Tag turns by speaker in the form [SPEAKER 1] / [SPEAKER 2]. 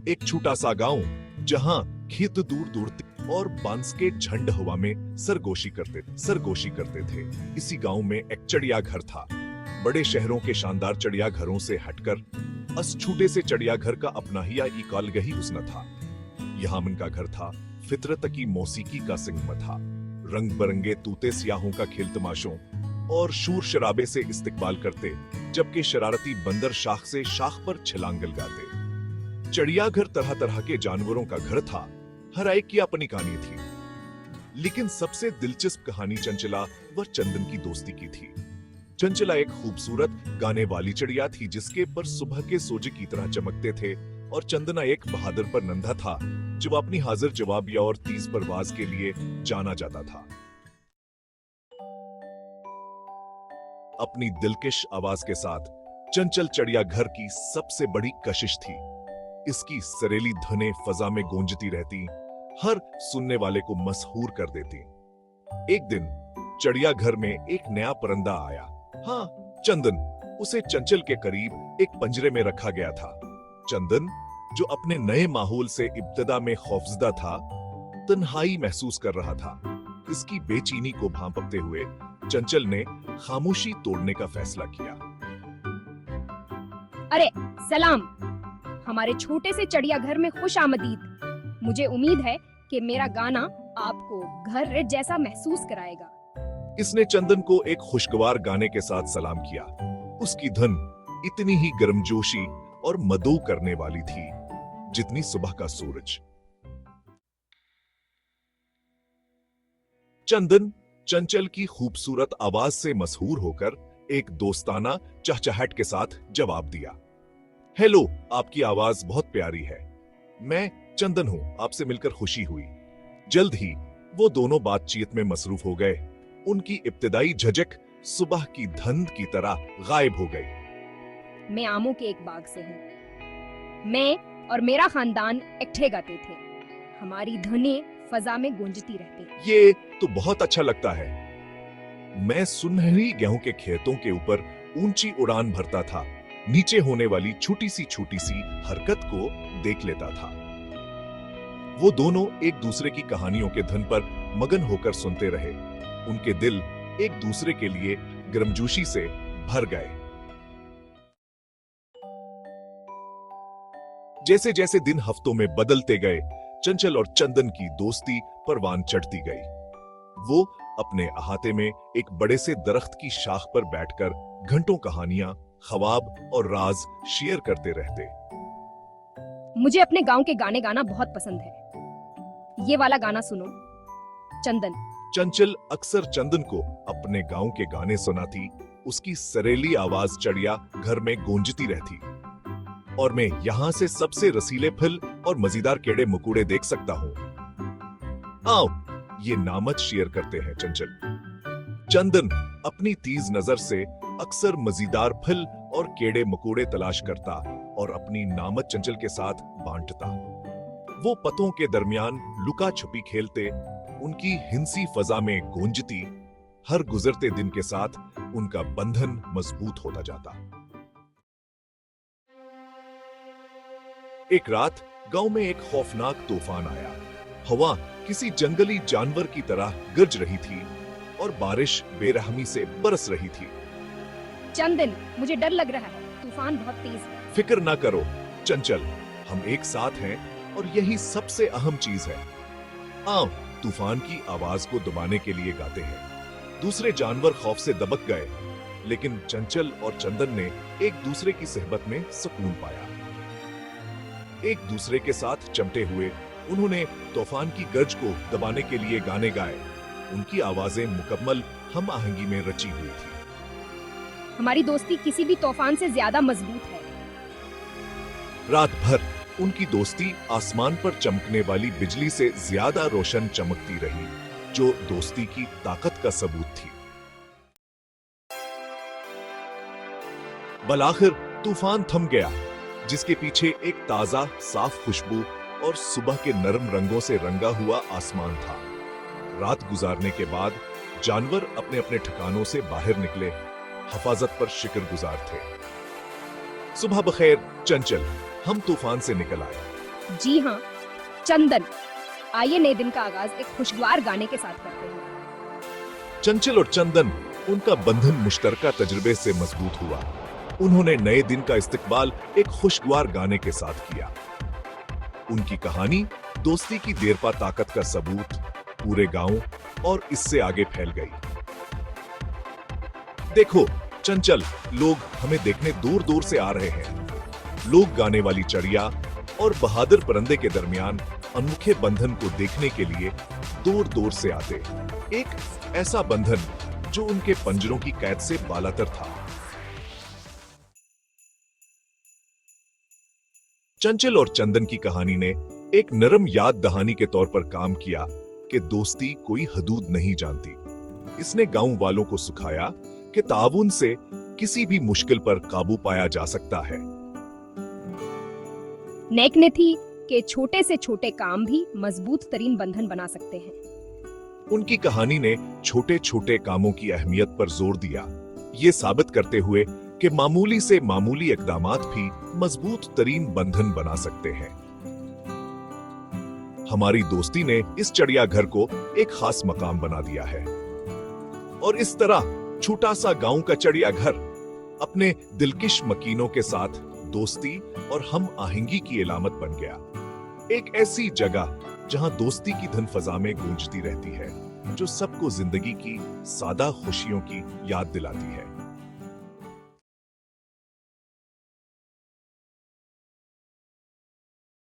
[SPEAKER 1] एक छोटा सा गांव जहां खेत दूर दूर और बांस के झंड हवा में सरगोशी करते थे। इसी गांव में एक चिड़ियाघर था। बड़े शहरों के शानदार चिड़ियाघरों से हटकर अस छोटे से चिड़ियाघर का अपना ही एक अलग ही हुस्न था। यहाँ इनका घर था, फितरत की मौसीकी का सिंगम था। रंग बिरंगे तूते सियाहों का खेल तमाशों और शूर शराबे से इस्तकबाल करते, जबकि शरारती बंदर शाख से शाख पर छलांग लगाते। चिड़ियाघर तरह तरह के जानवरों का घर था, हर एक की अपनी कहानी थी। लेकिन सबसे दिलचस्प कहानी चंचला व चंदन की दोस्ती की थी। चंचला एक खूबसूरत गाने वाली चिड़िया थी जिसके पर सुबह के सोजे की तरह चमकते थे, और चंदना एक बहादुर पर नंधा था जो अपनी हाजिर जवाबिया और तेज परवाज के लिए जाना जाता था। अपनी दिलकश आवाज के साथ चंचल चिड़िया घर की सबसे बड़ी कशिश थी। इसकी सरेली धुनें फजा में गूंजती रहती, हर सुनने वाले को मशहूर कर देती। एक दिन चिड़िया घर में एक नया परिंदा आया। हाँ, चंदन। उसे चंचल के करीब एक पिंजरे में रखा गया था। चंदन, जो अपने नए माहौल से इब्तदा में खौफजदा था, तन्हाई महसूस कर रहा था। इसकी बेचैनी को भांपते हुए चंचल ने खामोशी तोड़ने का फैसला किया।
[SPEAKER 2] अरे सलाम, हमारे छोटे से चिड़ियाघर में खुश आमदीद। मुझे उम्मीद है कि मेरा गाना आपको घर जैसा महसूस कराएगा।
[SPEAKER 1] इसने चंदन को एक खुशगवार गाने के साथ सलाम किया। उसकी धुन इतनी ही गर्मजोशी और मदो करने वाली थी जितनी सुबह का सूरज। चंदन चंचल की खूबसूरत आवाज से मशहूर होकर एक दोस्ताना चहचहाट के साथ जवाब दिया। हेलो, आपकी आवाज बहुत प्यारी है। मैं चंदन हूं, आपसे मिलकर खुशी हुई। जल्द ही वो दोनों बातचीत में मसरूफ हो गए। उनकी इब्तिदाई झिझक सुबह की धुंध की तरह गायब हो गई।
[SPEAKER 2] मैं आमों के एक बाग से हूँ। मैं और मेरा खानदान इकट्ठे गाते थे। हमारी धुनें फजा में गूंजती रहती।
[SPEAKER 1] ये तो बहुत अच्छा लगता है। मैं सुनहरी गेहूं के खेतों के ऊपर ऊंची उड़ान भरता था, नीचे होने वाली छोटी सी हरकत को देख लेता था। वो दोनों एक दूसरे की कहानियों के धुन पर मगन होकर सुनते रहे। उनके दिल एक दूसरे के लिए गर्मजोशी से भर गए। जैसे जैसे दिन हफ्तों में बदलते गए, चंचल और चंदन की दोस्ती परवान चढ़ती गई। वो अपने अहाते में एक बड़े से दरख्त की शाख पर बैठकर घंटों कहानियां, ख्वाब और राज शेयर करते रहते।
[SPEAKER 2] मुझे अपने गांव के गाने गाना बहुत पसंद है। ये वाला गाना सुनो, चंदन।
[SPEAKER 1] चंचल अक्सर चंदन को अपने गांव के गाने सुनाती। उसकी सरेली आवाज चिड़िया घर में गूंजती रहती। और मैं यहाँ से सबसे रसीले फल और मजेदार कीड़े मकोड़े देख सकता हूँ। आओ, ये नामत शेयर करते हैं चंचल। चंदन अपनी तेज नजर से अक्सर मजेदार फल और कीड़े मकोड़े तलाश करता और अपनी नामत चंचल के साथ बांटता। वो पतों के दरमियान लुका छुपी खेलते, उनकी हिंसी फजा में गूंजती। हर गुजरते दिन के साथ उनका बंधन मजबूत होता जाता। एक रात गांव में एक खौफनाक तूफान आया। हवा किसी जंगली जानवर की तरह गरज रही थी और बारिश बेरहमी से बरस रही थी।
[SPEAKER 2] चंदन, मुझे डर लग रहा है। तूफान बहुत तेज है।
[SPEAKER 1] फिक्र ना करो चंचल, हम एक साथ हैं और यही सबसे अहम चीज है। आओ, तूफान की आवाज को दबाने के लिए गाते हैं। दूसरे जानवर खौफ से दबक गए, लेकिन चंचल और चंदन ने एक दूसरे की सहबत में सुकून पाया। एक दूसरे के साथ चमटे हुए उन्होंने तूफान की गर्ज को दबाने के लिए गाने गाए। उनकी आवाजें मुकम्मल हम आहंगी में रची हुई थी।
[SPEAKER 2] हमारी दोस्ती किसी भी तूफान से ज्यादा मजबूत है।
[SPEAKER 1] रात भर उनकी दोस्ती आसमान पर चमकने वाली बिजली से ज्यादा रोशन चमकती रही, जो दोस्ती की ताकत का सबूत थी। बलाखिर तूफान थम गया, जिसके पीछे एक ताजा साफ खुशबू और सुबह के नरम रंगों से रंगा हुआ आसमान था। रात गुजारने के बाद जानवर अपने अपने ठिकानों से बाहर निकले, हिफाजत पर शुक्रगुजार थे। सुबह बखैर चंचल, हम तूफान से निकल आए।
[SPEAKER 2] जी हाँ, चंदन। आइए नए दिन का आगाज एक खुशगवार गाने के साथ करते हैं।
[SPEAKER 1] चंचल और चंदन, उनका बंधन मुश्तरका तजुर्बे से मजबूत हुआ। उन्होंने नए दिन का इस्तकबाल एक खुशगवार गाने के साथ किया। उनकी कहानी दोस्ती की देरपा ताकत का सबूत पूरे गांव और इससे आगे फैल गई। देखो चंचल, लोग हमें देखने दूर दूर से आ रहे हैं। लोग गाने वाली चिड़िया और बहादुर परिंदे के दरमियान अनोखे बंधन को देखने के लिए दूर दूर से आते। एक ऐसा बंधन जो उनके पंजरों की कैद से बालातर था। चंचल और चंदन की कहानी ने एक नरम याद दहानी के तौर पर काम किया कि दोस्ती कोई हदूद नहीं जानती। इसने गांव वालों को सिखाया कि ताउन से किसी भी मुश्किल पर काबू पाया जा सकता है।
[SPEAKER 2] नेक ने थी कि छोटे से छोटे काम भी मजबूत तरीन बंधन बना सकते हैं।
[SPEAKER 1] उनकी कहानी ने छोटे छोटे कामों की अहमियत पर जोर दिया, ये साबित करते हुए कि मामूली से मामूली इकदामात भी मजबूत तरीन बंधन बना सकते हैं। हमारी दोस्ती ने इस चिड़ियाघर को एक खास मकाम बना दिया है और इस तरह छोटा सा गांव का चिड़ियाघर अपने दिलकश मकीनों के साथ दोस्ती और हम आहंगी की इलामत बन गया। एक ऐसी जगह जहां दोस्ती की धन फजा में गूंजती रहती है, जो सबको जिंदगी की सादा खुशियों की याद दिलाती है।